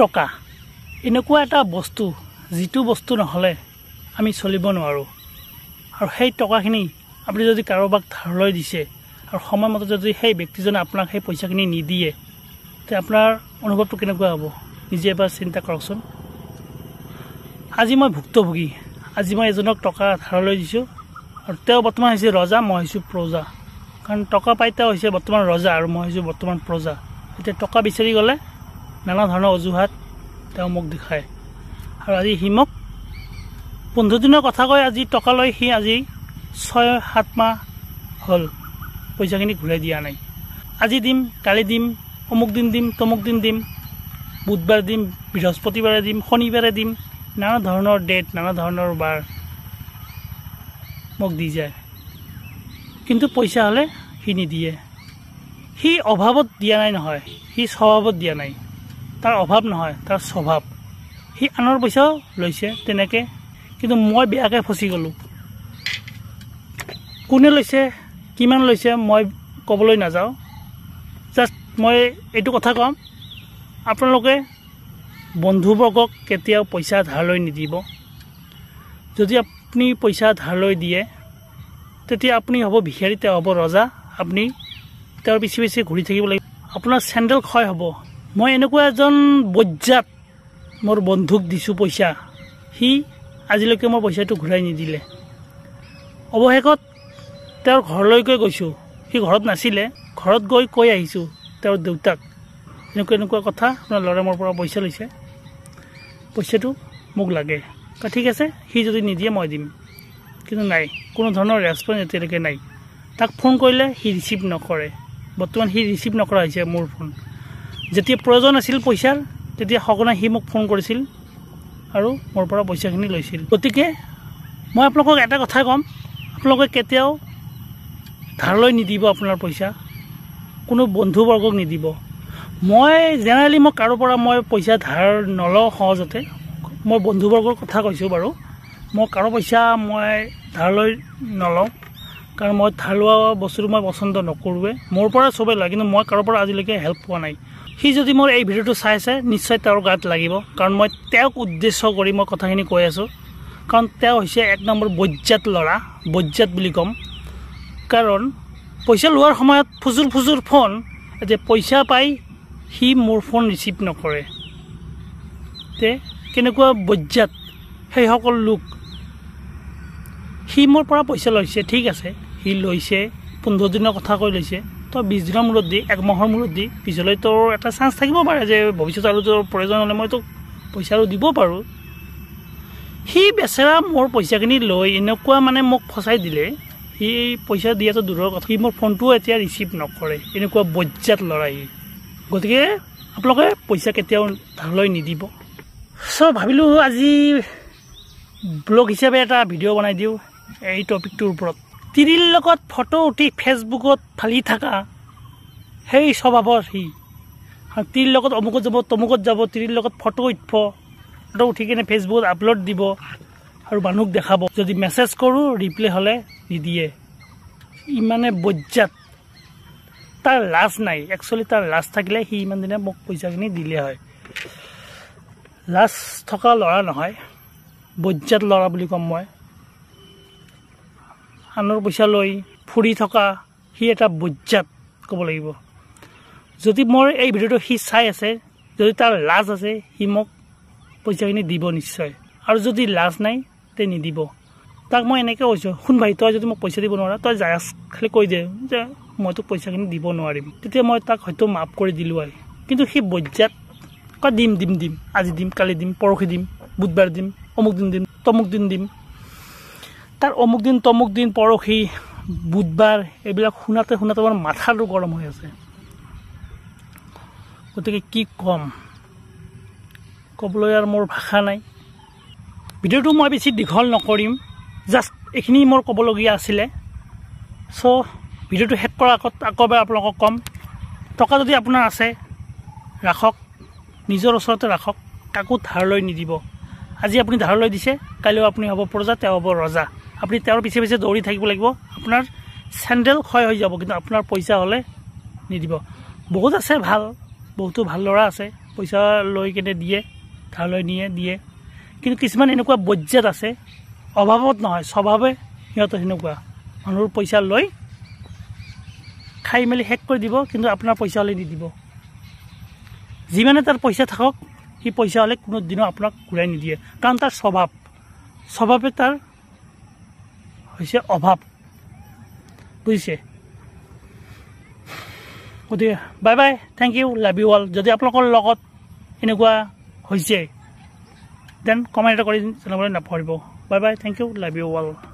টকা এনেকুৱা এটা বস্তু যিটো বস্তু নহ'লে আমি চলিব নোৱাৰোঁ আৰু সেই টকাখিনি আপুনি যদি কাৰোবাক ধাৰলৈ দিছে আৰু সময়মতে যদি সেই ব্যক্তিজনে আপোনাক সেই পইচাখিনি নিদিয়ে তে আপোনাৰ অনুভৱটো কেনেকুৱা হ'ব নিজে এবাৰ চিন্তা কৰকচোন আজি মই ভুক্তভোগী আজি মই এজনক টকা ধাৰলৈ দিছোঁ আৰু তেওঁ বৰ্তমান হৈছে ৰজা মই হৈছোঁ প্ৰজা কাৰণ টকা পাই তেওঁ হৈছে বৰ্তমান ৰজা আৰু মই হৈছোঁ বৰ্তমান প্ৰজা এতিয়া টকা বিচাৰি গ'লে নানা ধৰণৰ অজুহাত তেওঁ মোক দেখায় আৰু আজি সি মোক 15 দিনৰ কথা কৈ আজি টকা লৈ সি আজি 6-7 মাহ হ'ল পইচাখিনি ঘূৰাই দিয়া নাই আজি দিম কালি দিম অমুক দিন দিম তমুক দিন দিম বুধবাৰ দিম বৃহস্পতিবাৰে দিম শনিবাৰে দিম নানা ধৰণৰ ডেট নানা ধৰণৰ বাৰ মোক দি যায় কিন্তু পইচা হ'লে সি নিদিয়ে সি অভাৱত দিয়া নাই নহয় সি স্বভাৱত দিয়া নাই তাৰ অভাৱ নহয় তাৰ স্বভাৱ সি আনৰ পইচাও লৈছে তেনেকৈ কিন্তু মই বেয়াকৈ ফচি গ'লোঁ কোনে লৈছে কিমান লৈছে মই ক'বলৈ নাযাওঁ জাষ্ট মই এইটো কথা ক'ম আপোনালোকে বন্ধুবৰ্গক কেতিয়াও পইচা ধাৰলৈ নিদিব যদি আপুনি পইচা ধাৰলৈ দিয়ে তেতিয়া আপুনি হ'ব ভিখাৰী তেওঁ হ'ব ৰজা আপুনি তেওঁৰ পিছে পিছে ঘূৰি থাকিব লাগিব আপোনাৰ চেণ্ডেল ক্ষয় হ'ব মই এনেকুৱা এজন বজ্জাত মোৰ বন্ধুক দিছোঁ পইচা সি আজিলৈকে মই পইচাটো ঘূৰাই নিদিলে অৱশেষত তেওঁৰ ঘৰলৈকে গৈছোঁ সি ঘৰত নাছিলে ঘৰত গৈ কৈ আহিছোঁ তেওঁৰ দেউতাক এনেকুৱা কথা আপোনাৰ ল'ৰাই মোৰ পৰা পইচা লৈছে পইচাটো মোক লাগে ঠিক আছে সি যদি নিদিয়ে মই দিম কিন্তু নাই কোনো ধৰণৰ ৰেছপন্স এতিয়ালৈকে নাই তাক ফোন কৰিলে সি ৰিচিভ নকৰে বৰ্তমান সি ৰিচিভ নকৰা হৈছে মোৰ ফোন যেতিয়া প্ৰয়োজন আছিল পইচাৰ তেতিয়া সঘনাই সি মোক ফোন কৰিছিল আৰু মোৰ পৰা পইচাখিনি লৈছিল গতিকে মই আপোনালোকক এটা কথা ক'ম আপোনালোকে কেতিয়াও ধাৰলৈ নিদিব আপোনাৰ পইচা কোনো বন্ধুবৰ্গক নিদিব মই জেনেৰেলি মই কাৰো পৰা মই পইচা ধাৰ নলওঁ সহজতে মই বন্ধুবৰ্গৰ কথা কৈছোঁ বাৰু মই কাৰো পইচা মই ধাৰলৈ নলওঁ কাৰণ মই ধাৰ লোৱা বস্তুটো মই পচন্দ নকৰোঁৱে মোৰ পৰা চবেই লয় কিন্তু মই কাৰো পৰা আজিলৈকে হেল্প পোৱা নাই সি যদি মোৰ এই ভিডিঅ'টো চাই আছে নিশ্চয় তেওঁৰ গাত লাগিব কাৰণ মই তেওঁক উদ্দেশ্য কৰি মই কথাখিনি কৈ আছোঁ কাৰণ তেওঁ হৈছে 1 নম্বৰ বজ্জাত ল'ৰা বজ্জাত বুলি ক'ম কাৰণ পইচা লোৱাৰ সময়ত ফুজুৰ ফোন যে পইচা পাই সি মোৰ ফোন ৰিচিভ নকৰে তে কেনেকুৱা বজ্জাত সেইসকল লোক সি মোৰ পৰা পইচা লৈছে ঠিক আছে সি লৈছে 15 দিনৰ কথা কৈ লৈছে তো 20 দিনৰ মূৰত দি 1 মাহৰ মূৰত দি পিছলৈ তোৰ এটা চান্স থাকিব পাৰে যে ভৱিষ্যত আৰু তোৰ প্ৰয়োজন হ'লে মই তোক পইচা আৰু দিব পাৰোঁ সি বেচেৰা মোৰ পইচাখিনি লৈ এনেকুৱা মানে মোক ফচাই দিলে সি পইচা দিয়াটো দূৰৰ কথা সি মোৰ ফোনটোও এতিয়া ৰিচিভ নকৰে এনেকুৱা বজ্জাত ল'ৰা সি গতিকে আপোনালোকে পইচা কেতিয়াও ধাৰলৈ নিদিব চ' ভাবিলোঁ আজি ব্লগ হিচাপে এটা ভিডিঅ' বনাই দিওঁ এই টপিকটোৰ ওপৰত তিৰিৰ লগত ফটো উঠি ফেচবুকত ফালি থকা সেই স্বভাৱৰ সি তিৰিৰ লগত অমুকত যাব তমুকত যাব তিৰিৰ লগত ফটো উঠি কিনে ফেচবুকত আপলোড দিব আৰু মানুহক দেখাব যদি মেছেজ কৰোঁ ৰিপ্লাই হ'লে নিদিয়ে ইমানে বজ্জাত তাৰ লাজ নাই একচুৱেলি তাৰ লাজ থাকিলে সি ইমান দিনে মোক পইচাখিনি দিলে হয় লাজ থকা ল'ৰা নহয় বজ্জাত ল'ৰা বুলি ক'ম মই আনৰ পইচা লৈ ফুৰি থকা সি এটা বজ্জাত ক'ব লাগিব যদি মোৰ এই ভিডিঅ'টো সি চাই আছে যদি তাৰ লাজ আছে সি মোক পইচাখিনি দিব নিশ্চয় আৰু যদি লাজ নাই তে নিদিব তাক মই এনেকৈ কৈছোঁ শুন ভাই তই যদি মোক পইচা দিব নোৱাৰা তই জাষ্ট খালি কৈ দে যে মই তোক পইচাখিনি দিব নোৱাৰিম তেতিয়া মই তাক হয়তো মাফ কৰি দিলোঁ হয় কিন্তু সি বজ্জাত কয় দিম আজি দিম কালি দিম পৰহি দিম বুধবাৰ দিম অমুক দিন দিম তমুক দিন দিম তাৰ অমুক দিন তমুক দিন পৰহি বুধবাৰ এইবিলাক শুনাতে মোৰ মাথাটো গৰম হৈ আছে গতিকে কি ক'ম ক'বলৈ আৰু মোৰ ভাষা নাই ভিডিঅ'টো মই বেছি দীঘল নকৰিম জাষ্ট এইখিনি মোৰ ক'বলগীয়া আছিলে চ' ভিডিঅ'টো শেষ কৰাৰ আগত আকৌ এবাৰ আপোনালোকক ক'ম টকা যদি আপোনাৰ আছে ৰাখক নিজৰ ওচৰতে ৰাখক কাকো ধাৰলৈ নিদিব আজি আপুনি ধাৰলৈ দিছে কাইলৈও আপুনি হ'ব প্ৰজা তেওঁ হ'ব ৰজা আপুনি তেওঁৰ পিছে পিছে দৌৰি থাকিব লাগিব আপোনাৰ চেণ্ডেল ক্ষয় হৈ যাব কিন্তু আপোনাৰ পইচা হ'লে নিদিব বহুত আছে বহুতো ভাল ল'ৰা আছে পইচা লৈ কেনে দিয়ে, ধাৰ লৈ দিয়ে। কিন্তু কিছুমান এনেকুৱা বজ্জাত আছে, অভাৱত নহয়, স্বভাৱে সিহঁতৰ সেনেকুৱা। মানুহৰ পইচা লৈ খাই মেলি শেষ কৰি দিব, কিন্তু আপোনাৰ পইচা হ'লে নিদিব। যিমানে তাৰ পইচা থাকক, সি পইচা হ'লে কোনো দিনো আপোনাক ঘূৰাই নিদিয়ে, কাৰণ তাৰ স্বভাৱে তাৰ হৈছে অভাৱ, বুজিছে? গতিকে bye bye, thank you, love you all. যদি আপোনালোকৰ লগত এনেকুৱা হৈছে দেন কমেণ্ট এটা কৰি জনাবলৈ নাপাহৰিব। Bye bye, thank you, love you all.